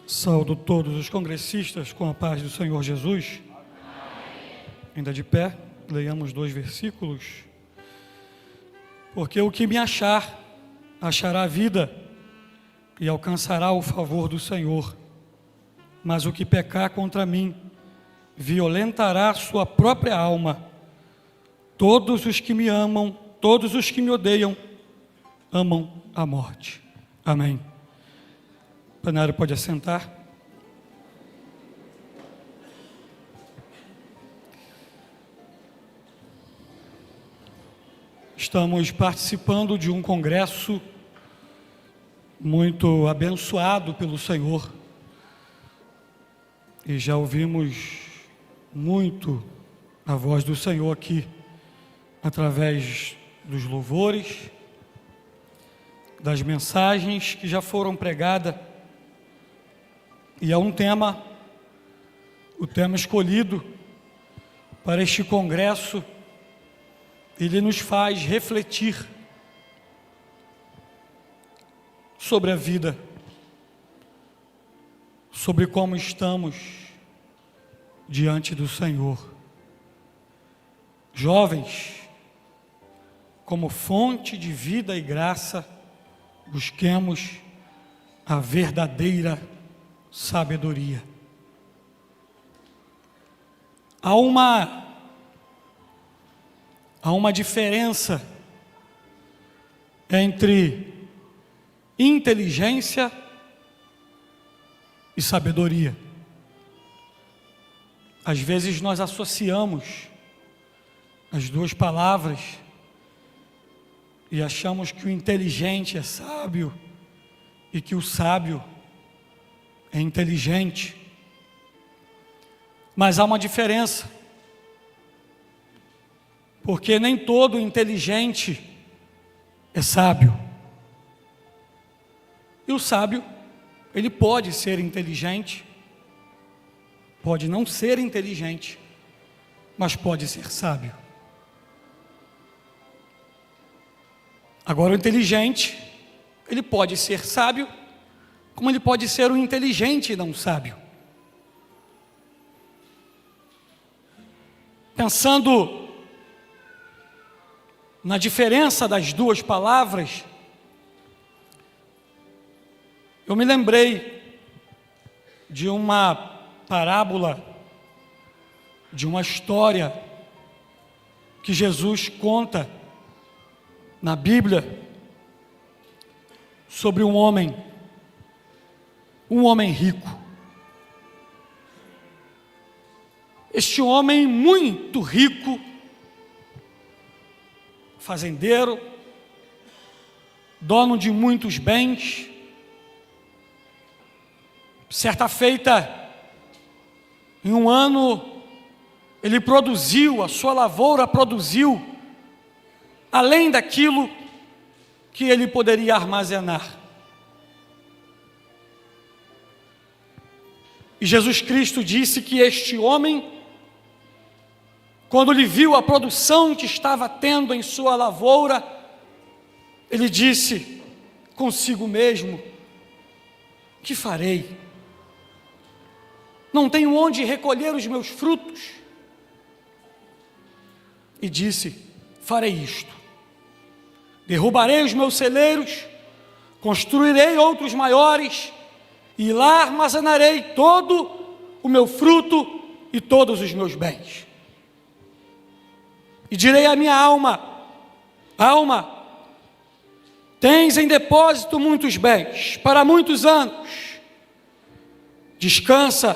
Saúdo todos os congressistas com a paz do Senhor Jesus. Ainda de pé, leiamos 2 versículos. Porque o que me achar, achará vida e alcançará o favor do Senhor. Mas o que pecar contra mim, violentará sua própria alma. Todos os que me amam, todos os que me odeiam, amam a morte. Amém. O plenário pode assentar. Estamos participando de um congresso muito abençoado pelo Senhor. E já ouvimos muito a voz do Senhor aqui, através dos louvores, das mensagens que já foram pregadas. E há um tema, o tema escolhido para este congresso, ele nos faz refletir sobre a vida, sobre como estamos diante do Senhor. Jovens, como fonte de vida e graça, busquemos a verdadeira sabedoria. Há uma diferença entre inteligência e sabedoria. Às vezes nós associamos as duas palavras e achamos que o inteligente é sábio e que o sábio é inteligente. Mas há uma diferença, porque nem todo inteligente é sábio. E o sábio, ele pode ser inteligente, pode não ser inteligente, mas pode ser sábio. Agora o inteligente, ele pode ser sábio, como ele pode ser um inteligente e não sábio. Pensando na diferença das duas palavras, eu me lembrei de uma parábola, de uma história que Jesus conta na Bíblia sobre um homem rico. Este homem muito rico, fazendeiro, dono de muitos bens, certa feita, em um ano, ele produziu, a sua lavoura produziu, além daquilo que ele poderia armazenar. E Jesus Cristo disse que este homem, quando ele viu a produção que estava tendo em sua lavoura, ele disse consigo mesmo: que farei? Não tenho onde recolher os meus frutos. E disse: farei isto: derrubarei os meus celeiros, construirei outros maiores, e lá armazenarei todo o meu fruto e todos os meus bens. E direi à minha alma: alma, tens em depósito muitos bens, para muitos anos. Descansa,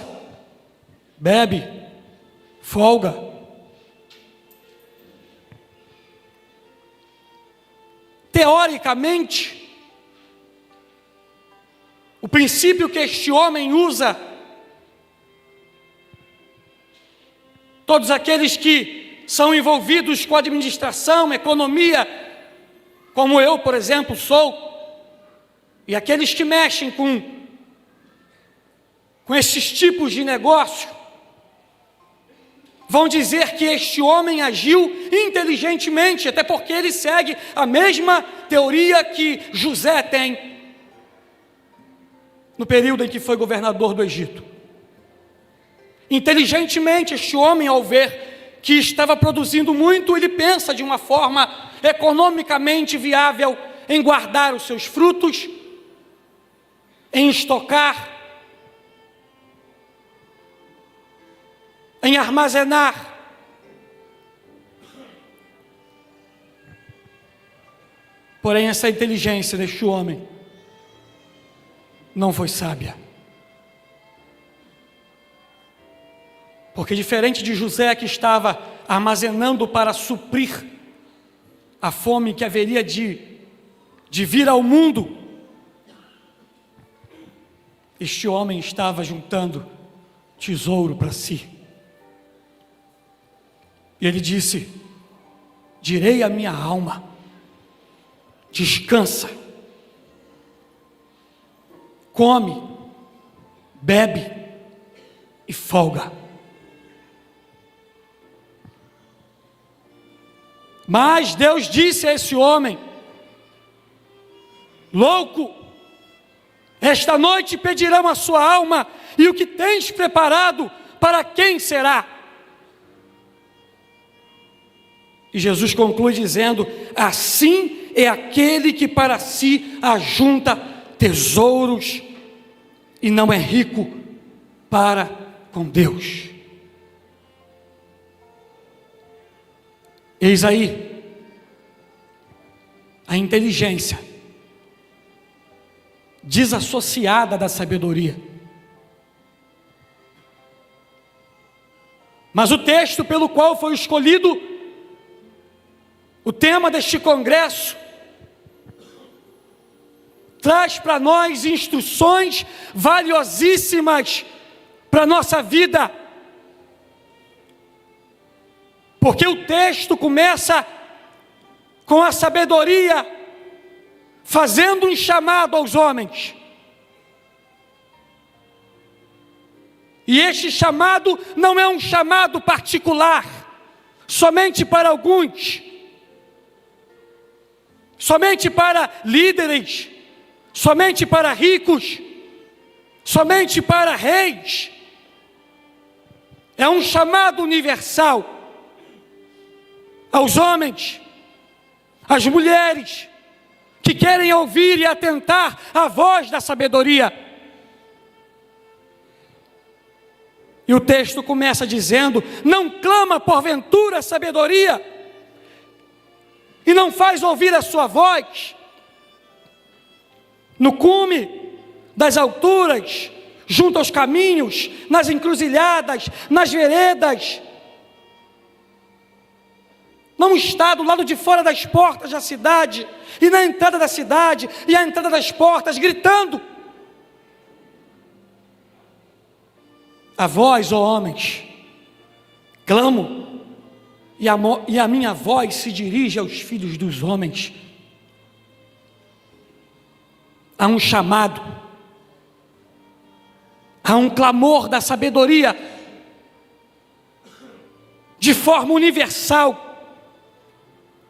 bebe, folga. Teoricamente, o princípio que este homem usa, todos aqueles que são envolvidos com administração, economia, como eu, por exemplo, sou, e aqueles que mexem com esses tipos de negócio, vão dizer que este homem agiu inteligentemente, até porque ele segue a mesma teoria que José tem. no período em que foi governador do Egito. Inteligentemente, este homem, ao ver que estava produzindo muito, ele pensa de uma forma economicamente viável em guardar os seus frutos, em estocar, em armazenar. Porém, essa inteligência deste homem não foi sábia. Porque diferente de José, que estava armazenando para suprir a fome que haveria de vir ao mundo, este homem estava juntando tesouro para si. E ele disse: direi à minha alma, descansa, come, bebe e folga. Mas Deus disse a esse homem: louco, esta noite pedirão a sua alma, e o que tens preparado, para quem será? E Jesus conclui dizendo: assim é aquele que para si ajunta tesouros e não é rico para com Deus. Eis aí a inteligência desassociada da sabedoria. Mas o texto pelo qual foi escolhido o tema deste congresso traz para nós instruções valiosíssimas para a nossa vida. Porque o texto começa com a sabedoria fazendo um chamado aos homens. E este chamado não é um chamado particular, somente para alguns, somente para líderes, somente para ricos, somente para reis. É um chamado universal aos homens, às mulheres, que querem ouvir e atentar à voz da sabedoria. E o texto começa dizendo: não clama porventura a sabedoria, e não faz ouvir a sua voz, no cume das alturas, junto aos caminhos, nas encruzilhadas, nas veredas. Não está do lado de fora das portas da cidade, e na entrada da cidade, e à entrada das portas, gritando. A vós, ó homens, clamo, e a minha voz se dirige aos filhos dos homens. Há um chamado, há um clamor da sabedoria, de forma universal,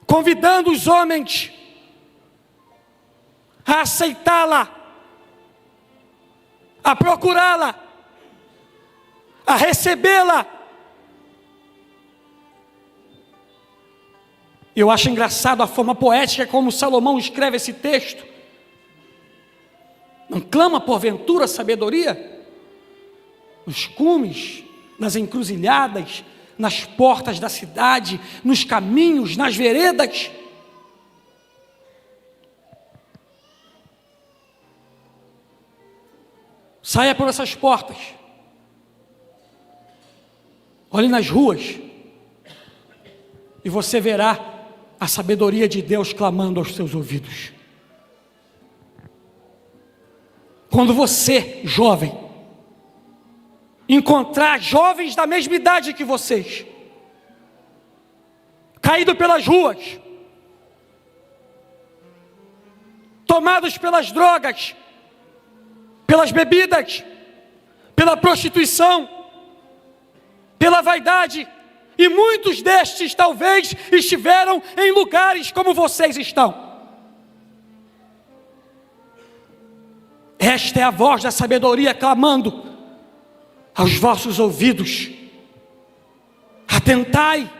convidando os homens a aceitá-la, a procurá-la, a recebê-la. Eu acho engraçado a forma poética como Salomão escreve esse texto. Não clama porventura a sabedoria? Nos cumes, nas encruzilhadas, nas portas da cidade, nos caminhos, nas veredas. Saia por essas portas, olhe nas ruas, e você verá a sabedoria de Deus clamando aos seus ouvidos. Quando você, jovem, encontrar jovens da mesma idade que vocês, caídos pelas ruas, tomados pelas drogas, pelas bebidas, pela prostituição, pela vaidade, e muitos destes talvez estiveram em lugares como vocês estão. Esta é a voz da sabedoria clamando aos vossos ouvidos. Atentai,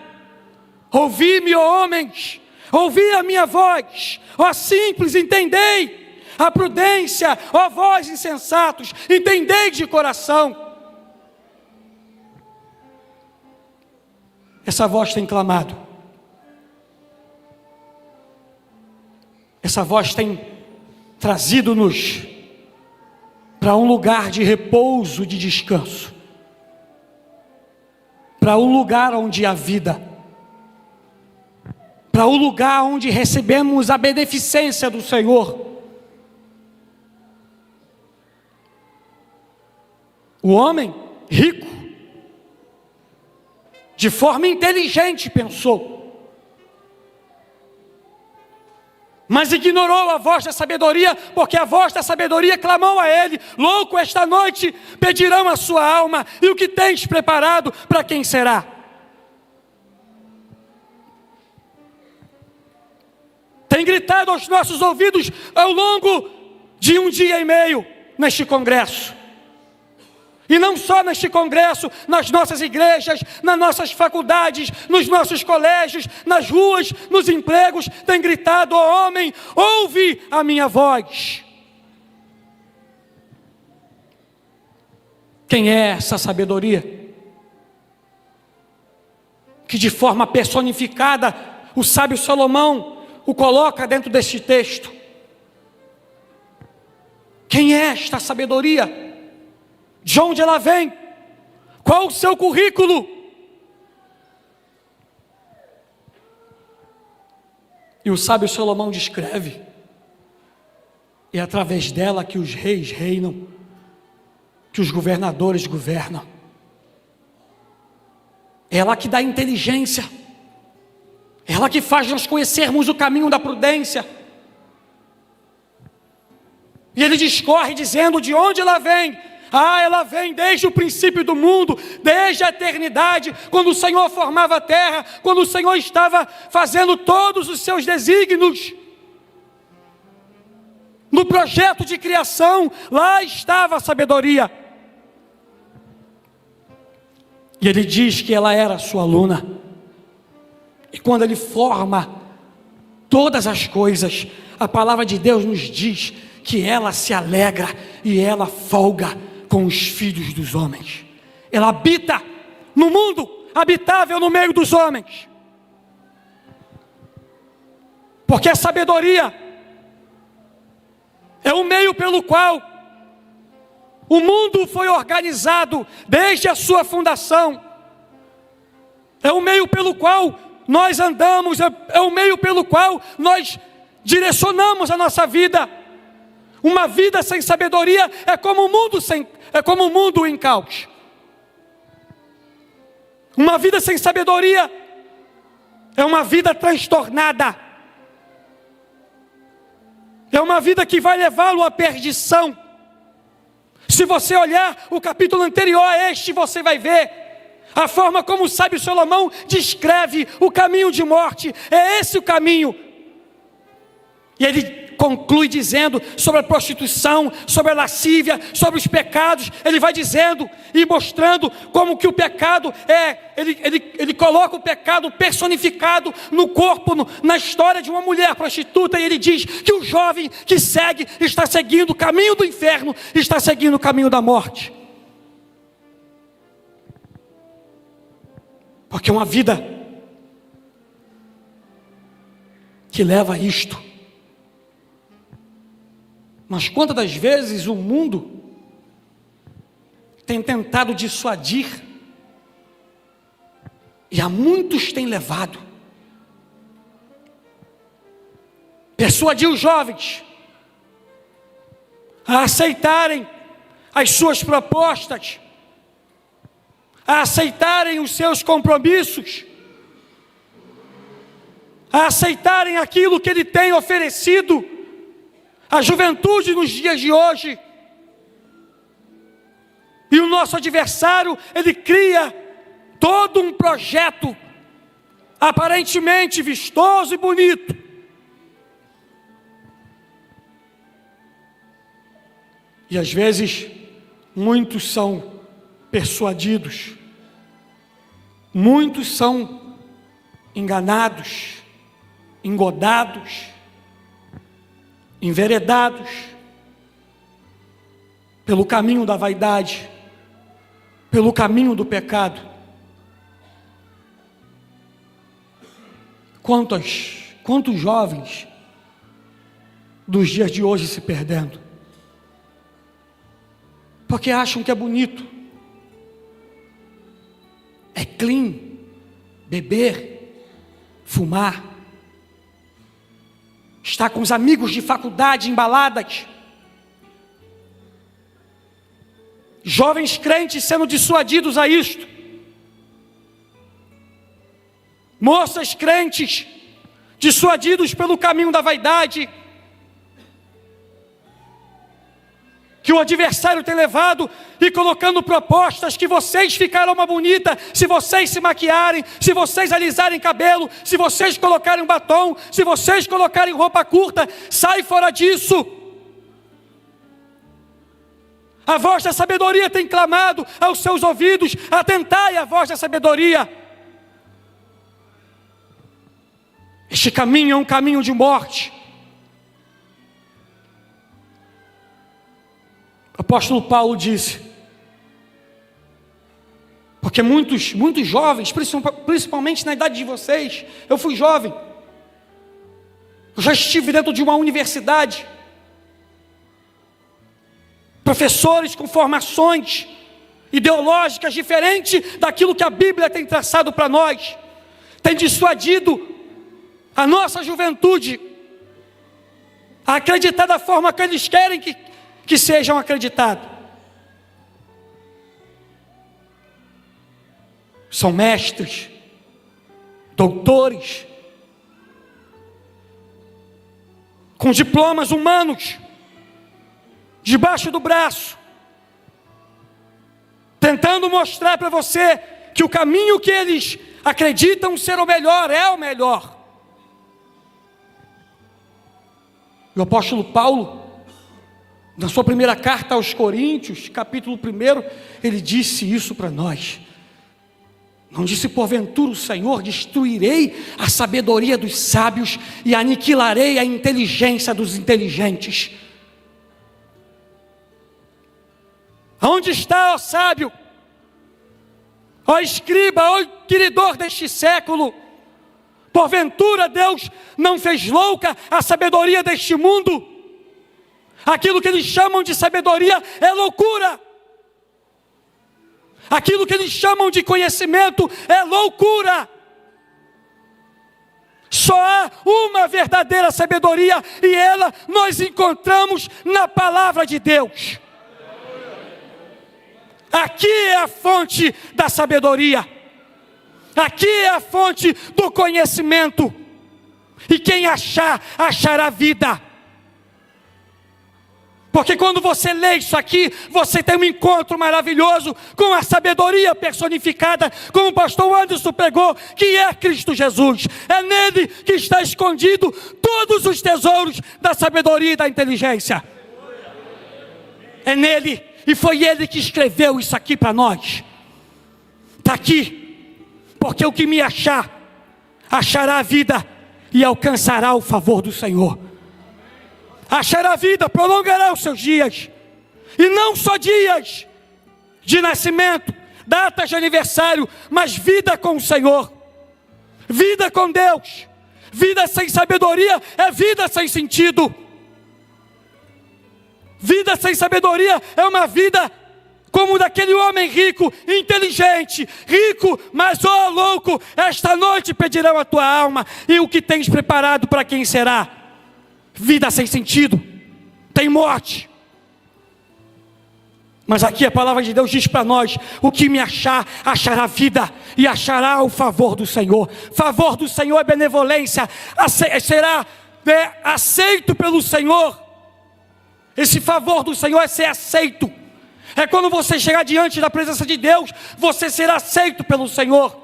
ouvi-me, ó homens, ouvi a minha voz, ó simples, entendei a prudência, ó vós insensatos, entendei de coração. Essa voz tem clamado, essa voz tem trazido-nos para um lugar de repouso, de descanso, para um lugar onde há vida, para um lugar onde recebemos a beneficência do Senhor. O homem rico, de forma inteligente, pensou, mas ignorou a voz da sabedoria, porque a voz da sabedoria clamou a ele: louco, esta noite pedirão a sua alma, e o que tens preparado, para quem será? Tem gritado aos nossos ouvidos ao longo de um dia e meio neste congresso. E não só neste congresso, nas nossas igrejas, nas nossas faculdades, nos nossos colégios, nas ruas, nos empregos, tem gritado: ó homem, ouve a minha voz. Quem é essa sabedoria? Que de forma personificada, o sábio Salomão o coloca dentro deste texto. Quem é esta sabedoria? De onde ela vem? Qual o seu currículo? E o sábio Salomão descreve: é através dela que os reis reinam, que os governadores governam. É ela que dá inteligência, é ela que faz nós conhecermos o caminho da prudência. E ele discorre dizendo de onde ela vem. Ela vem desde o princípio do mundo, desde a eternidade, quando o Senhor formava a terra, quando o Senhor estava fazendo todos os seus desígnios. No projeto de criação, lá estava a sabedoria. E ele diz que ela era sua aluna. E quando ele forma todas as coisas, a palavra de Deus nos diz que ela se alegra e ela folga com os filhos dos homens. Ela habita no mundo habitável no meio dos homens. Porque a sabedoria é o meio pelo qual o mundo foi organizado desde a sua fundação. É o meio pelo qual nós andamos, é o meio pelo qual nós direcionamos a nossa vida. Uma vida sem sabedoria é como um mundo em caos. Uma vida sem sabedoria é uma vida transtornada. É uma vida que vai levá-lo à perdição. Se você olhar o capítulo anterior a este, você vai ver a forma como o sábio Salomão descreve o caminho de morte. É esse o caminho. E ele conclui dizendo sobre a prostituição, sobre a lascívia, sobre os pecados. Ele vai dizendo e mostrando como que o pecado ele coloca o pecado personificado no corpo, na história de uma mulher prostituta. E ele diz que o jovem que segue está seguindo o caminho do inferno, está seguindo o caminho da morte. Porque é uma vida que leva a isto. Mas quantas das vezes o mundo tem tentado dissuadir, e a muitos tem levado, persuadir os jovens a aceitarem as suas propostas, a aceitarem os seus compromissos, a aceitarem aquilo que ele tem oferecido à juventude nos dias de hoje. E o nosso adversário, ele cria todo um projeto aparentemente vistoso e bonito. E às vezes, muitos são persuadidos, muitos são enganados, engodados, enveredados pelo caminho da vaidade, pelo caminho do pecado. Quantos jovens dos dias de hoje se perdendo, porque acham que é bonito, é clean, beber, fumar, estar com os amigos de faculdade embaladas, jovens crentes sendo dissuadidos a isto, moças crentes dissuadidos pelo caminho da vaidade, que o adversário tem levado e colocando propostas que vocês ficarão mais bonita se vocês se maquiarem, se vocês alisarem cabelo, se vocês colocarem um batom, se vocês colocarem roupa curta. Sai fora disso. A voz da sabedoria tem clamado aos seus ouvidos: atentai à voz da sabedoria. Este caminho é um caminho de morte. O apóstolo Paulo disse, porque muitos jovens, principalmente na idade de vocês, eu fui jovem, eu já estive dentro de uma universidade, professores com formações ideológicas diferentes daquilo que a Bíblia tem traçado para nós, tem dissuadido a nossa juventude a acreditar da forma que eles querem que sejam acreditados. São mestres, doutores, com diplomas humanos debaixo do braço, tentando mostrar para você que o caminho que eles acreditam ser o melhor é o melhor. E o apóstolo Paulo, na sua primeira carta aos Coríntios, capítulo 1, ele disse isso para nós. Não disse porventura o Senhor: destruirei a sabedoria dos sábios e aniquilarei a inteligência dos inteligentes. Aonde está, ó sábio, ó escriba, ó inquiridor deste século? Porventura Deus não fez louca a sabedoria deste mundo? Aquilo que eles chamam de sabedoria é loucura. Aquilo que eles chamam de conhecimento é loucura. Só há uma verdadeira sabedoria, e ela nós encontramos na palavra de Deus. Aqui é a fonte da sabedoria. Aqui é a fonte do conhecimento. E quem achar, achará vida. Porque quando você lê isso aqui, você tem um encontro maravilhoso com a sabedoria personificada, como o pastor Anderson pregou, que é Cristo Jesus. É nele que está escondido todos os tesouros da sabedoria e da inteligência. É nele, e foi ele que escreveu isso aqui para nós. Está aqui, porque o que me achar, achará a vida e alcançará o favor do Senhor. Achará vida, prolongará os seus dias, e não só dias de nascimento, datas de aniversário, mas vida com o Senhor, vida com Deus. Vida sem sabedoria é vida sem sentido. Vida sem sabedoria é uma vida como daquele homem rico, inteligente, rico, mas ó louco, esta noite pedirão a tua alma, e o que tens preparado para quem será? Vida sem sentido, tem morte. Mas aqui a palavra de Deus diz para nós: o que me achar, achará vida e achará o favor do Senhor. Favor do Senhor é benevolência, será aceito pelo Senhor. Esse favor do Senhor é ser aceito. É quando você chegar diante da presença de Deus, você será aceito pelo Senhor.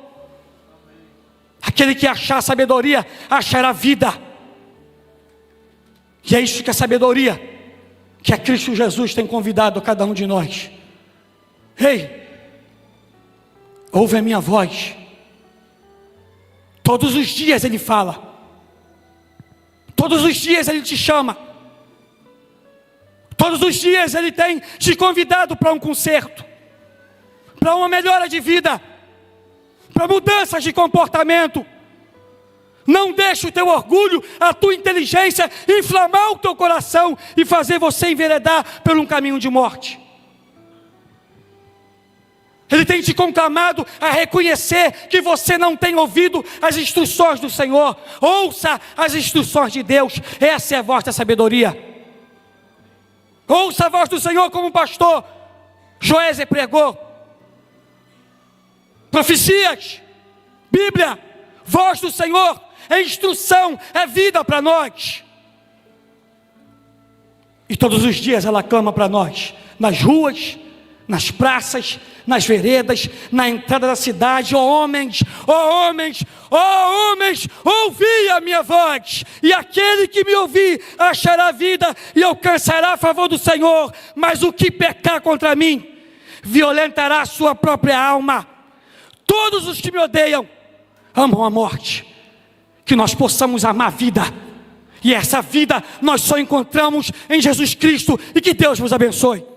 Aquele que achar sabedoria, achará vida. E é isso que a sabedoria que a Cristo Jesus tem convidado a cada um de nós. Ei, ouve a minha voz. Todos os dias Ele fala. Todos os dias Ele te chama. Todos os dias Ele tem te convidado para um conserto, para uma melhora de vida, para mudanças de comportamento. Não deixe o teu orgulho, a tua inteligência inflamar o teu coração e fazer você enveredar por um caminho de morte. Ele tem te conclamado a reconhecer que você não tem ouvido as instruções do Senhor. Ouça as instruções de Deus, essa é a voz da sabedoria. Ouça a voz do Senhor como o pastor Joézer pregou. Profecias, Bíblia, voz do Senhor, é instrução, é vida para nós. E todos os dias ela clama para nós, nas ruas, nas praças, nas veredas, na entrada da cidade. Ó homens, ó homens, ó homens, ouvi a minha voz, e aquele que me ouvir achará vida e alcançará a favor do Senhor. Mas o que pecar contra mim, violentará a sua própria alma. Todos os que me odeiam amam a morte. Que nós possamos amar a vida, e essa vida nós só encontramos em Jesus Cristo, e que Deus vos abençoe.